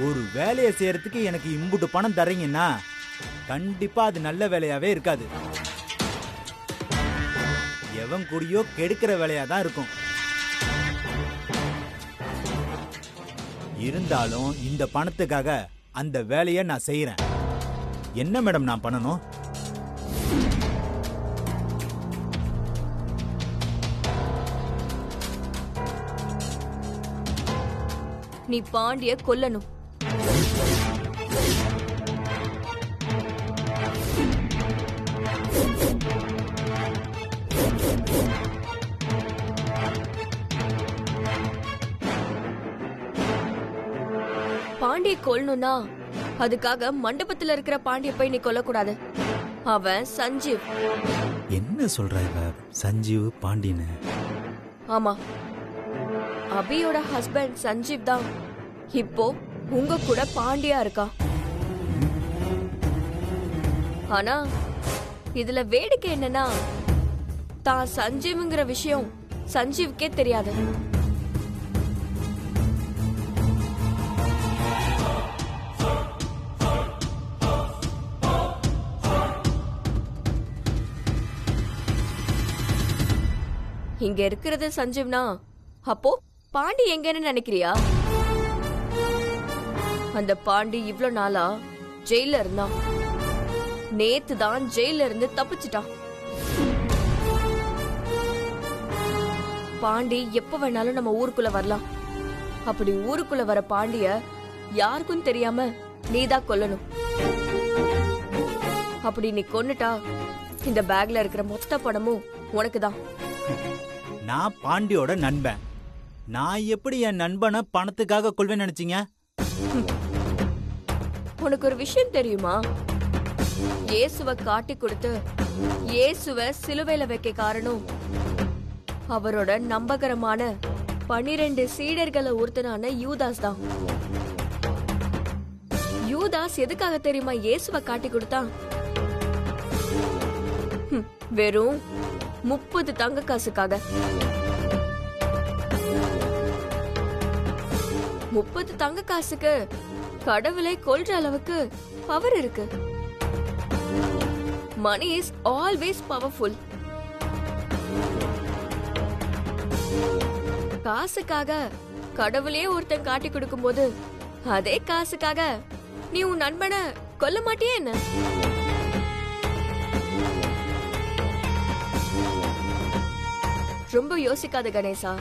ஒரு வேலையை செய்யறதுக்கு எனக்கு இம்புட்டு பணம் தரீங்கன்னா கண்டிப்பா அது நல்ல வேலையாவே இருக்காது. எவன் கூடயோ கெடுக்கிற வேலையா தான் இருக்கும். இருந்தாலும் இந்த பணத்துக்காக அந்த வேலையை நான் செய்யறேன். என்ன மேடம் நான் பண்ணணும்? நீ பாண்டிய கொல்லணும். பாண்டிய கொல்லணும்னா அதுக்காக மண்டபத்துல இருக்கிற பாண்டிய போய் நீ கொல்லக்கூடாது. அவன் சஞ்சீவ். என்ன சொல்ற இவ? சஞ்சீவ் பாண்டியன்னு? ஆமா, அபியோட ஹஸ்பண்ட் சஞ்சீவ் தான் இப்போ உங்க கூட பாண்டியா இருக்கான். ஆனா இதுல வேடிக்கை என்னன்னா, தான் சஞ்சீவ்ங்கிற விஷயம் சஞ்சீவுக்கே தெரியாது. இங்க இருக்கிறது சஞ்சீவ்னா அப்போ பாண்டி எங்கன்னு நினைக்கிறியா? அந்த பாண்டி இவ்ளோ நாளா ஜெயில இருந்தான். நேத்து தான் ஜெயில இருந்து தப்பிச்சிட்டான். பாண்டி எப்ப வேணாலும் நம்ம ஊருக்குள்ள வரலாம். அப்படி ஊருக்குள்ள வர பாண்டிய யாருக்கும் தெரியாம நீதான் கொல்லணும். அப்படி நீ கொன்னுட்டா இந்த பேக்ல இருக்கிற மொத்த பணமும் உனக்குதான். நான் பாண்டியோட நண்பன். நான் எப்படி என் நண்பனை பணத்துக்காக கொள்வேன் நினைச்சீங்க? உனக்கு ஒரு விஷயம் தெரியுமா? இயேசுவை காட்டி கொடுத்து இயேசுவை சிலுவையில வைக்க காரணம் அவரோட நம்பகரமான 12 சீடர்களை ஒருத்தனான யூதாஸ் தான். யூதாஸ் எதுக்காக தெரியுமா இயேசுவை காட்டி கொடுத்தான்? வெறும் 30 தங்க காசுக்காக. 30 தங்க காசுக்கு கடவுளை கொல்ற அளவுக்கு பவர் இருக்கு. Money is always powerful. காசுக்காக கடவுளே ஒருத்தன் காட்டி கொடுக்கும் போது அதே காசுக்காக நீ உன் நண்பனை கொல்ல மாட்டியே என்ன? ரொம்ப யோசிக்காத கணேசா.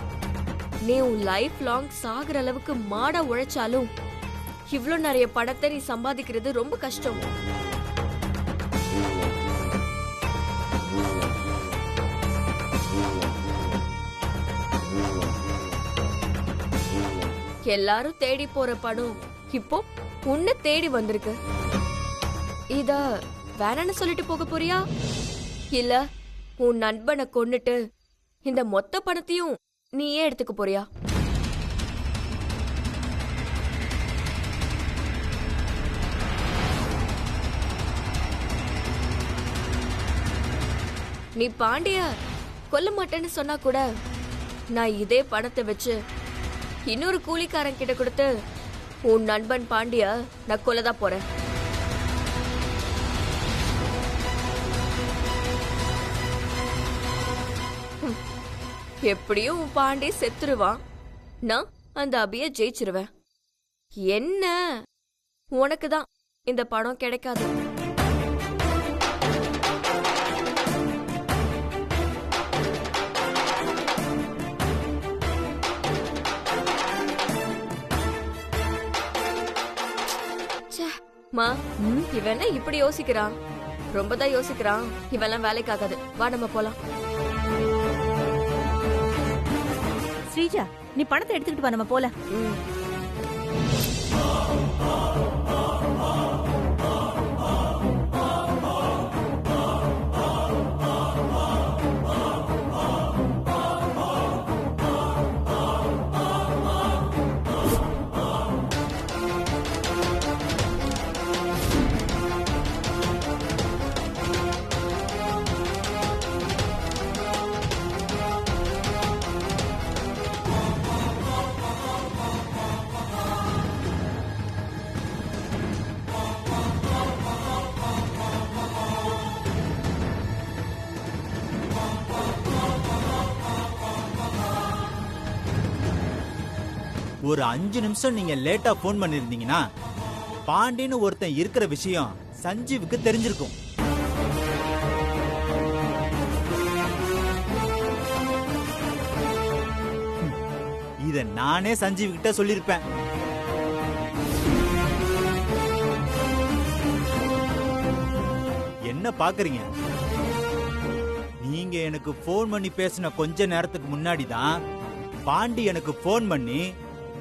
நீ உன் லைஃப் லாங் சாகுற அளவுக்கு மாடா உழைச்சாலும் இவ்ளோ நிறைய பணத்தை நீ சம்பாதிக்கிறது ரொம்ப கஷ்டம். எல்லாரும் தேடி போற பணம் இப்போ உன்னை தேடி வந்திருக்கு. இத வேணான்னு சொல்லிட்டு போக போறியா? இல்ல உன் நண்பனை கொன்னுட்டு இந்த மொத்த பணத்தையும் நீயே எடுத்துக்க போறியா? நீ பாண்டிய கொல்ல மாட்டேன்னு சொன்னா கூட நான் இதே பணத்தை வச்சு இன்னொரு கூலிக்காரன் கிட்ட கொடுத்து உன் நண்பன் பாண்டிய நான் கொல்லதான் போறேன். எப்படியும் உன் பாண்டி செத்துருவான். நான் அந்த அபிய ஜெயிச்சிருவேன். என்ன உனக்கு தான் இந்த பணம் கிடைக்காது. இவன் இப்படி யோசிக்கிறான். ரொம்பதான் யோசிக்கிறான். இவெல்லாம் வேலைக்கு ஆகாது. வா நம்ம போலாம். ஸ்ரீஜா, நீ பணத்தை எடுத்துக்கிட்டு வா, நம்ம போலாம். ஒரு 5 நிமிஷம் நீங்க லேட்டா போன் பண்ணிருந்தீங்கன்னா பாண்டின்னு ஒருத்தன் இருக்கிற விஷயம் சஞ்சீவுக்கு தெரிஞ்சிருக்கும். இத நானே சஞ்சீவ் கிட்ட சொல்லிருப்பேன். என்ன பாக்குறீங்க? நீங்க எனக்கு போன் பண்ணி பேசின கொஞ்ச நேரத்துக்கு முன்னாடி தான் பாண்டி எனக்கு போன் பண்ணி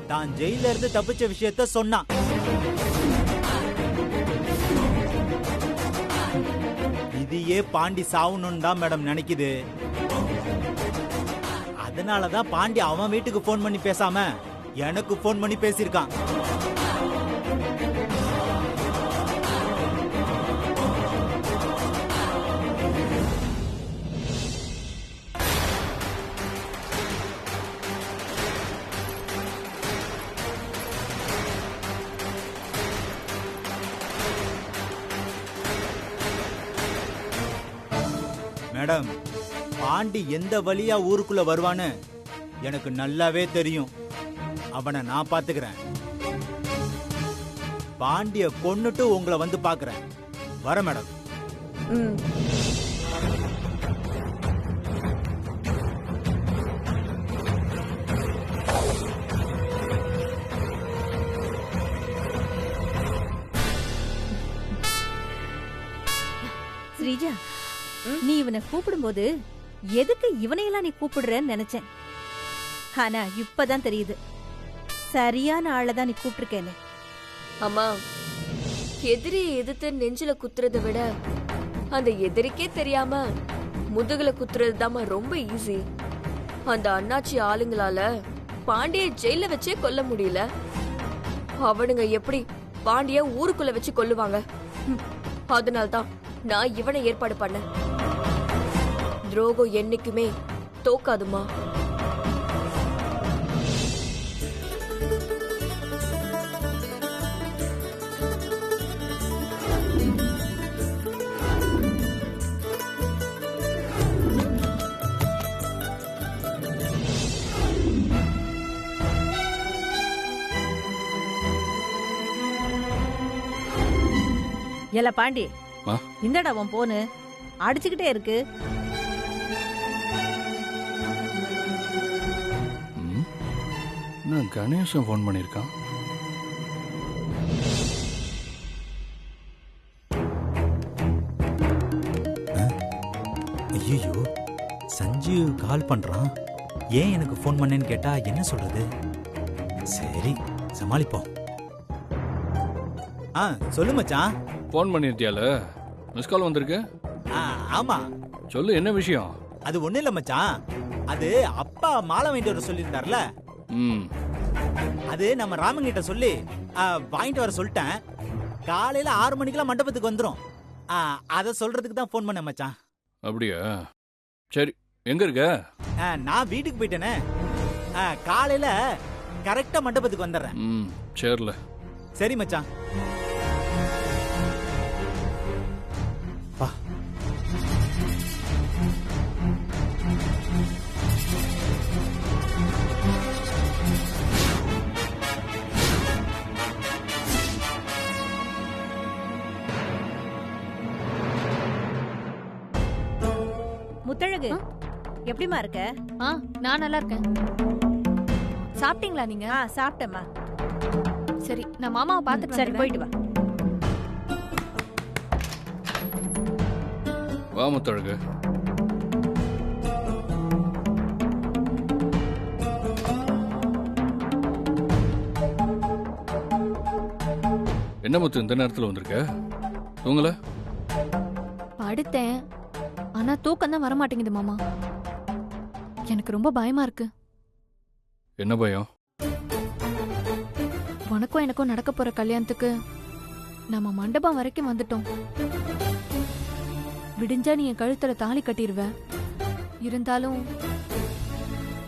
தான் ஜெயில இருந்து தப்பிச்ச விஷயத்த சொன்னான். இதையே பாண்டி சாவணும்னு தான் மேடம் நினைக்குது. அதனாலதான் பாண்டி அவன் வீட்டுக்கு போன் பண்ணி பேசாம எனக்கு போன் பண்ணி பேசியிருக்கான். மேடம், பாண்டி எந்த வழியா ஊருக்குள்ள வருவான்னு எனக்கு நல்லாவே தெரியும். அவனை நான் பாத்துக்கிறேன். பாண்டிய கொன்னுட்டு உங்களை வந்து பாக்குறேன். வர மேடம். ம். ஸ்ரீஜா, நீ இவனை கூப்பிடும்போது எதுக்கு இவனையெல்லாம் நீ கூப்பிடுறன்னு நினைச்சேன். ஆனா இப்பதான் தெரியுது, சரியான ஆளதான் நீ கூப்பிட்டுருக்கேன்னு. அம்மா, எதிரியை எதிர்த்து நெஞ்சில குத்துறதை விட அந்த எதிரிக்கே தெரியாம முதுகுல குத்துறது தாம்மா ரொம்ப ஈஸி. அந்த அண்ணாச்சி ஆளுங்களால பாண்டிய ஜெயில வச்சே கொல்ல முடியல. அவனுங்க எப்படி பாண்டிய ஊருக்குள்ள வச்சு கொல்லுவாங்க? அதனால்தான் நான் இவனை ஏற்பாடு பண்ணேன். துரோகம் என்னைக்குமே தோக்காதுமா. எல பாண்டி, ஆ? இந்தடா உன் போனு அடிச்சுக்கிட்டே இருக்கு. என்ன கணேசன் ஃபோன் பண்ணியிருக்கான்? ஐயோ, சஞ்சீவ் கால் பண்றான். ஏன் எனக்கு போன் பண்ணேன்னு கேட்டா என்ன சொல்றது? சரி, சமாளிப்போம். சொல்லு மச்சான். ஃபோன் பண்ணிருத்தியால? மிஸ் கால் வந்திருக்கு. ஆமா, சொல்லு, என்ன விஷயம்? அது ஒண்ணு இல்ல மச்சான். அது அப்பா மாலை வாங்கிட்டு வர சொல்லியிருந்தார்ல, ம், அது நம்ம ராமங்கிட்ட சொல்லி வாங்கிட்டு வர சொல்லிட்டேன். காலையில 6 மணிக்கெல்லாம் மண்டபத்துக்கு வந்துரும். அத சொல்றதுக்கு தான் போன் பண்ணேன் மச்சான். அப்படியா? சரி, எங்க இருக்க? நான் வீட்டுக்கு போயிட்டேனே. காலையில கரெக்டா மண்டபத்துக்கு வந்துடுறேன். ம், சேர்ல. சரி மச்சான். வா. முத்தழகு, எப்படிமா இருக்க? நான் நல்லா இருக்கேன். சாப்பிட்டீங்களா நீங்க? சாப்பிட்டேம்மா. சரி, நான் மாமாவை பார்த்துட்டு சரி, போயிட்டு வா. வா முத்தழகு. என்ன முத்து இந்த நேரத்துல வந்திருக்க? தூங்கல? படுத்தேன், ஆனா தூக்கம் தான் வரமாட்டேங்குது மாமா. எனக்கு ரொம்ப பயமா இருக்கு. என்ன பயம்? உனக்கும் எனக்கும் நடக்க போற கல்யாணத்துக்கு நம்ம மண்டபம் வரைக்கும் வந்துட்டோம். விடிஞ்சா நீ என் கழுத்துல தாலி கட்டிடுவ. இருந்தாலும்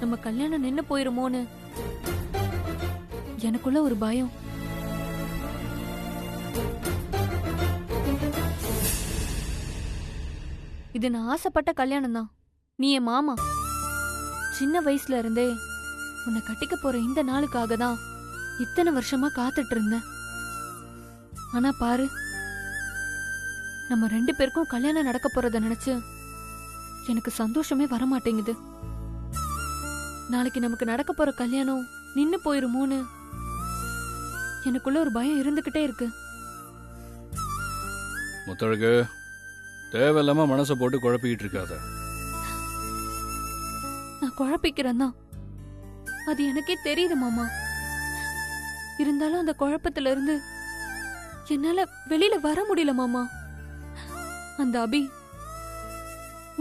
நம்ம கல்யாணம் நின்னு போயிருமோன்னு எனக்குள்ள ஒரு பயம். இது நான் ஆசைப்பட்ட கல்யாணம் தான். நீ என் மாமா. சின்ன வயசுல இருந்தே உன்னை கட்டிக்க போற இந்த நாளுக்காக தான் இத்தனை வருஷமா காத்துட்டு இருந்தேன். ஆனா பாரு, நம்ம 2 பேருக்கும் கல்யாணம் நடக்க போறத நினைச்சு எனக்கு சந்தோஷமே வர மாட்டேங்குது. நாளைக்கு நமக்கு நடக்க போற கல்யாணம் நின்னு போயிருமோன்னு எனக்குள்ள ஒரு பயம் இருந்துகிட்டே இருக்கு. முத்தழகு, தேவையில்லாம மனசை போட்டு குழப்பிக்கிட்டு இருக்காத. நான் குழப்பிக்கிறேன் தான், அது எனக்கே தெரியுது மாமா. இருந்தாலும் அந்த குழப்பத்துல இருந்து என்னால வெளியில வர முடியல மாமா. அந்த அபி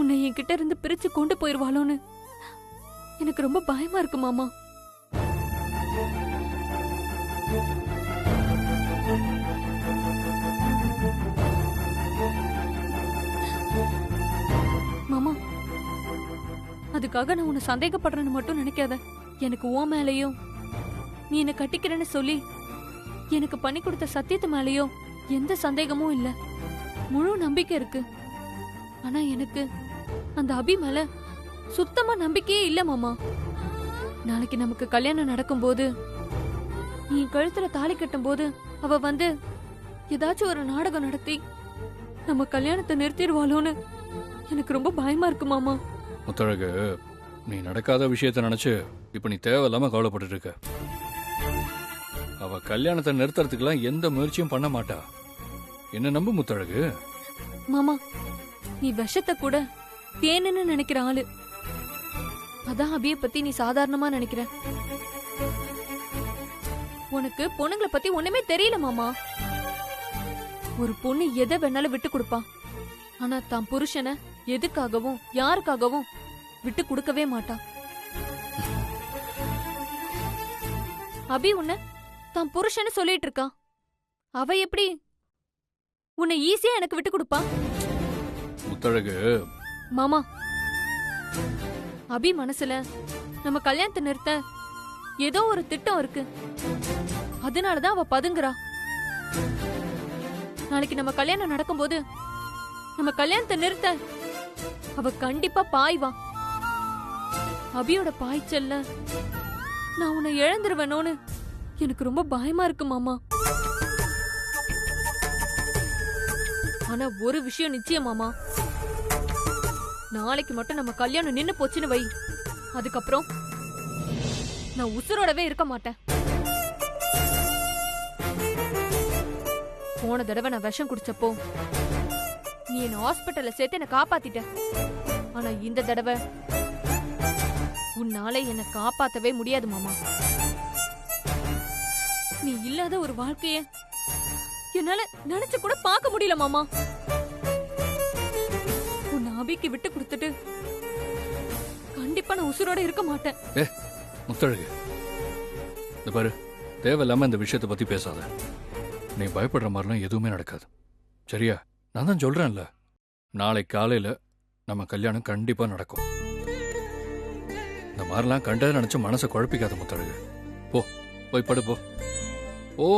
உன்னை என்கிட்ட இருந்து பிரிச்சு கொண்டு போயிருவாளோன்னு எனக்கு ரொம்ப பயமா இருக்கு மாமா. மாமா, அதுக்காக நான் உன்னை சந்தேகப்படுறேன்னு மட்டும் நினைக்காத. எனக்கு உன் மேலயும் நீ என்ன கட்டிக்கிறேன்னு சொல்லி எனக்கு பண்ணி கொடுத்த சத்தியத்து மேலயும் எந்த சந்தேகமும் இல்ல, முழு நம்பிக்கை இருக்கு. ஆனா எனக்கு அந்த அபி மேல சுத்தமா நம்பிக்கையே இல்ல மாமா. நாளைக்கு நமக்கு கல்யாணம் நடக்கும்போது, நீ கழுத்துல தாலி கட்டும் போது அவ வந்து ஏதாச்சும் ஒரு நாடகம் நடத்தி நம்ம கல்யாணத்தை நிறுத்திடுவாளோன்னு எனக்கு ரொம்ப பயமா இருக்கு மாமா. முத்தழகு, நீ நடக்காத விஷயத்த நினைச்சு இப்ப நீ தேவையில்லாம கவலைப்பட்டு இருக்க. அவ கல்யாணத்தை நிறுத்துறதுக்கெல்லாம் எந்த முயற்சியும் பண்ண மாட்டா. என்ன நம்பு முத்தழகு. மாமா, நீ விஷத்தை கூட தேனுன்னு நினைக்கிற ஆளு. அதான் அபிய பத்தி நீ சாதாரணமா நினைக்கிற. உனக்கு பொண்ணுங்களை பத்தி ஒண்ணுமே தெரியல மாமா. ஒரு பொண்ணு எதை வேணாலும் விட்டு கொடுப்பா. ஆனா தான் புருஷனை எதுக்காகவும் யாருக்காகவும் விட்டு கொடுக்கவே மாட்டா. அபி உன்னை தான் புருஷன்னு சொல்லிட்டு இருக்கா. அவ எப்படி உன்னை ஈஸியா எனக்கு விட்டு கொடுப்பா? முத்தழகு, மாமா, அபி மனசுல நம்ம கல்யாணத்தை நிறுத்த ஏதோ ஒரு திட்டம் இருக்கு. அதனாலதான் அவ பதுங்குறா. நாளைக்கு நம்ம கல்யாணம் நடக்கும்போது நம்ம கல்யாணத்தை நிறுத்த அவ கண்டிப்பா பாய்வா. அபியோட பாய்ச்சல்ல நான் உன்னை இழந்துருவேனோன்னு எனக்கு ரொம்ப பயமா இருக்கு மாமா. ஆனா ஒரு விஷயம் நிச்சயம் மாமா, நாளைக்கு மட்டும் நம்ம கல்யாணம் நின்னு போச்சுன்னு வை, அதுக்கப்புறம் நான் உசுரோடவே இருக்க மாட்டேன். போன தடவை நான் விஷம் குடிச்சப்போ நீ என்ன ஹாஸ்பிட்டல்ல சேர்த்து என்ன காப்பாத்திட்ட. ஆனா இந்த தடவை உன்னால என்ன காப்பாத்தவே முடியாது மாமா. நீ இல்லாத ஒரு வாழ்க்கைய என்னால நினைச்சு கூட பார்க்க முடியல மாமா. உன்னை அபிக்கு விட்டு கொடுத்துட்டு கண்டிப்பா நான் உசுரோட இருக்க மாட்டேன். முத்தழகு, இந்த பாரு, தேவையில்லாம இந்த விஷயத்தை பத்தி பேசாத. நீ பயப்படுற மாதிரிலாம் எதுவுமே நடக்காது, சரியா? நான் தான் சொல்றேன்ல, நாளை காலையில நம்ம கல்யாணம் கண்டிப்பா நடக்கும். இந்த மாதிரிலாம் கண்டதை நினைச்சு மனசை குழப்பிக்காத முத்தழகு. போ, போய் படு, போ. ஓ,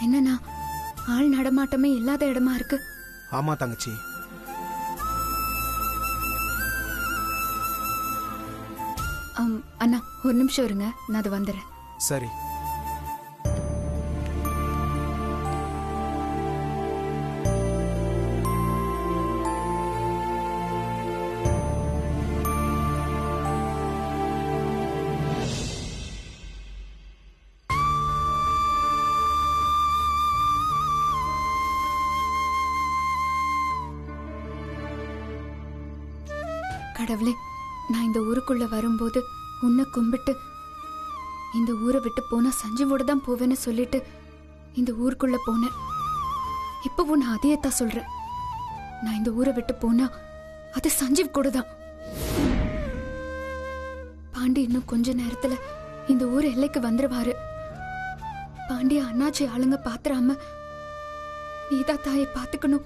என்னன்னா ஆள் நடமாட்டமே இல்லாத இடமா இருக்கு. ஆமா தங்கச்சி. அண்ணா ஒரு நிமிஷம் இருங்க, நான் அது வந்துடுறேன். சரி. கடவுளே, நான் இந்த ஊருக்குள்ள வரும்போது உன்னை கும்பிட்டு இந்த ஊரை விட்டு போனா சஞ்சீவோட தான் போவேன்னு சொல்லிட்டு இந்த ஊருக்குள்ள போனேன். இப்போ நான் அதையத்தான் சொல்றேன். நான் இந்த ஊரை விட்டு போனா அது சஞ்சீவ் கூட தான். பாண்டி இன்னும் கொஞ்ச நேரத்துல இந்த ஊர் எல்லைக்கு வந்துருவாரு. பாண்டிய அண்ணாச்சி ஆளுங்க பாத்துறாம நீதா தாயை பாத்துக்கணும்.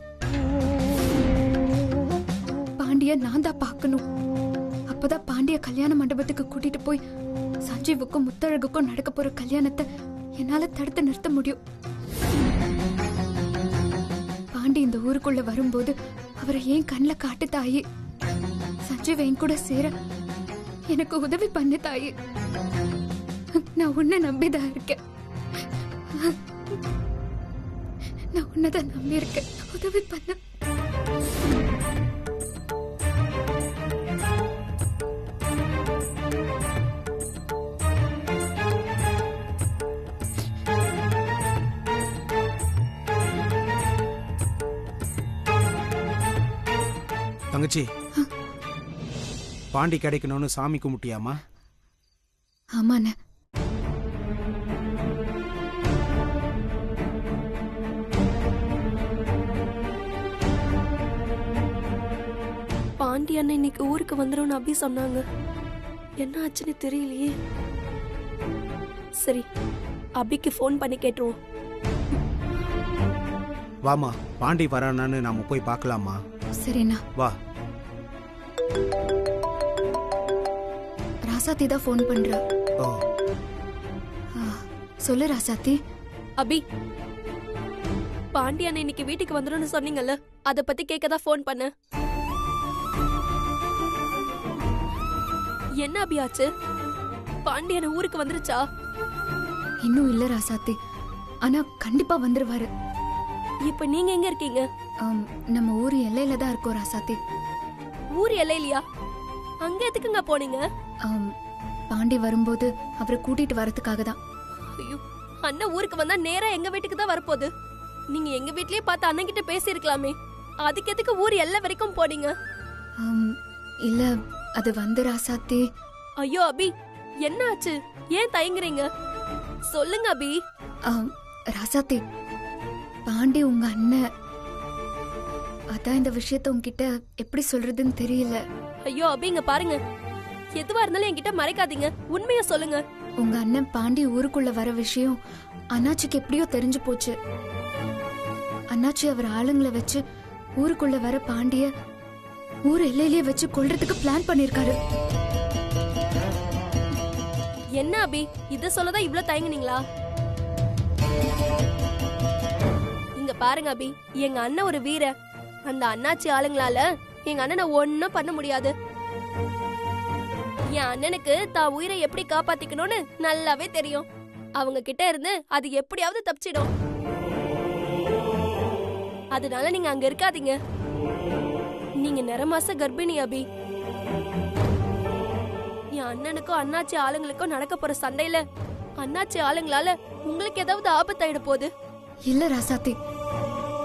பாண்டிய நான் தான் பாக்கணும். அப்பதான் பாண்டிய கல்யாண மண்டபத்துக்கு கூட்டிட்டு போய் சஞ்சீவுக்கும் முத்தழகுக்கும் நடக்க போற கல்யாணத்தை என்னால தடுத்து நிறுத்த முடியும். பாண்டி இந்த ஊருக்குள்ள வரும்போது அவரை ஏன் கண்ணில் காட்டு தாயி. சஞ்சீவ் என் கூட சேர எனக்கு உதவி பண்ணு தாயி. நான் உன்னை நம்பிதான் இருக்கேன். நான் உன்னதான் நம்பி இருக்கேன். உதவி பண்ண. தங்கச்சி, பாண்டி கிடைக்கணும்னு சாமி கும்பிட்டியாமா? ஆமாண்ண. பாண்டி அண்ணன் இன்னைக்கு ஊருக்கு வந்துடும் அப்படி சொன்னாங்க. என்ன ஆச்சுன்னு தெரியலையே. சரி, அபிக்கு ஃபோன் பண்ணி கேட்டுருவோம். வாமா, பாண்டி வரானான்னு நாம போய் பார்க்கலாமா? சரிண்ணா. வா. ராசாத்தி தான் ஃபோன் பண்றா. ஓ, சொல்லு ராசாத்தி. அபி, பாண்டி அண்ணன் இன்னைக்கு வீட்டுக்கு வந்துரும்னு சொன்னீங்கல்ல, அத பத்தி கேட்கதான் ஃபோன் பண்ண. என்ன அபி ஆச்சு? பாண்டி அண்ணன் ஊருக்கு வந்துருச்சா? இன்னும் இல்ல ராசாத்தி, ஆனா கண்டிப்பா வந்துருவாரு. இப்ப நீங்க எங்க இருக்கீங்க? நம்ம ஊர் எல்லையில தான் இருக்கோம் ராசாத்தி. ஊர் எல்லையிலயா? அங்க எதுக்குங்க போனீங்க? பாண்டி வரும்போது அவரை கூட்டிட்டு வரதுக்காக தான். ஐயோ, அண்ணன் ஊருக்கு வந்தா நேரா எங்க வீட்டுக்கு தான் வரப்போகுது. நீங்க எங்க வீட்லயே பார்த்து அண்ணன் கிட்ட பேசி இருக்கலாமே. அதுக்கு எதுக்கு ஊர் எல்லை வரைக்கும் போனீங்க? இல்ல, அது வந்து ராசாத்தி. ஐயோ அபி, என்ன ஆச்சு? ஏன் தயங்குறீங்க? சொல்லுங்க அபி. ராசாத்தி, பாண்டி உங்க அண்ணன். அதான் இந்த விஷயத்த உங்ககிட்ட எப்படி சொல்றதுன்னு தெரியல. ஐயோ அபி, இங்க பாருங்க, எதுவா இருந்தாலும் என்கிட்ட மறைக்காதீங்க, உண்மையா சொல்லுங்க. உங்க அண்ணன் பாண்டி ஊருக்குள்ள வர விஷயம் அண்ணாச்சிக்கு எப்படியோ தெரிஞ்சு போச்சு. அண்ணாச்சி அவர் ஆளுங்களை வச்சு ஊருக்குள்ள வர பாண்டிய ஊர் எல்லையிலேயே வச்சு கொல்றதுக்கு பிளான் பண்ணிருக்காரு. என்ன அபி, இத சொல்லதான் இவ்ளோ தயங்குனீங்களா? இங்க பாருங்க அபி, எங்க அண்ணன் ஒரு வீர. அந்த அண்ணாச்சி ஆளுங்களால எங்க அண்ணனை ஒன்னும் பண்ண முடியாது. என் அண்ணனுக்கு தான் உயிரை எப்படி காப்பாத்திக்கணும்னு நல்லாவே தெரியும். அவங்க கிட்ட இருந்து அது எப்படியாவது தப்பிச்சிடும். அதனால நீங்க அங்க இருக்காதீங்க. நீங்க நிறமாச கர்ப்பிணி அபி. என் அண்ணனுக்கும் அண்ணாச்சி ஆளுங்களுக்கும் நடக்க போற சண்டையில அண்ணாச்சி ஆளுங்களால உங்களுக்கு ஏதாவது ஆபத்தாயிட போகுது. இல்ல ராசாத்தி,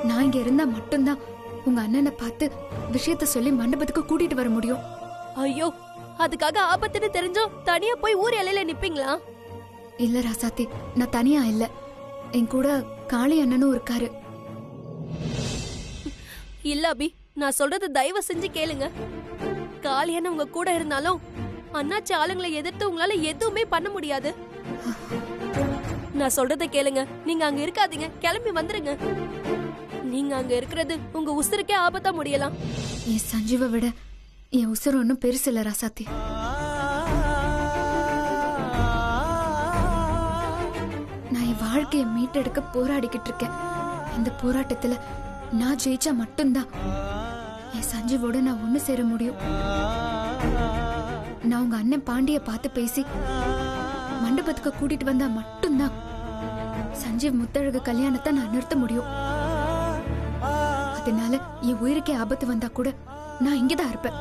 நான் இங்க இருந்தா மட்டும்தான் உங்க அண்ணனை பார்த்து விஷயத்த சொல்லி மண்டபத்துக்கு கூட்டிட்டு வர முடியும். ஐயோ, அதுக்காக ஆபத்துன்னு தெரிஞ்சும் தனியா போய் ஊர் எல்லையில நிப்பீங்களா? இல்ல ராசாத்தி, நான் தனியா இல்ல, என் கூட காளி அண்ணனும் இருக்காரு. இல்ல அபி, நான் சொல்றது தயவு செஞ்சு கேளுங்க. காளியான உங்க கூட இருந்தாலும் அண்ணாச்சி ஆளுங்களை எதிர்த்து உங்களால எதுவுமே பண்ண முடியாது. நான் சொல்றத கேளுங்க, நீங்க அங்க இருக்காதீங்க, கிளம்பி வந்துருங்க. நீங்க அங்க இருக்கிறது உங்க உசுருக்கே ஆபத்தா முடியலாம். என் சஞ்சீவை விட என் உசுறு ஒன்னும் பெருசு இல்ல ராசாத்தி. நான் என் வாழ்க்கையை மீட்டெடுக்க போராடிக்கிட்டு இருக்கேன். இந்த போராட்டத்துல நான் ஜெயிச்சா மட்டும்தான் என் சஞ்சீவோட நான் ஒண்ணு சேர முடியும். நான் உங்க அண்ணன் பாண்டிய பார்த்து பேசி மண்டபத்துக்கு கூட்டிட்டு வந்தா மட்டும்தான் சஞ்சீவ் முத்தழகு கல்யாணத்தை நான் நிறுத்த முடியும். அதனால என் உயிருக்கே ஆபத்து வந்தா கூட நான் இங்கதான் இருப்பேன்.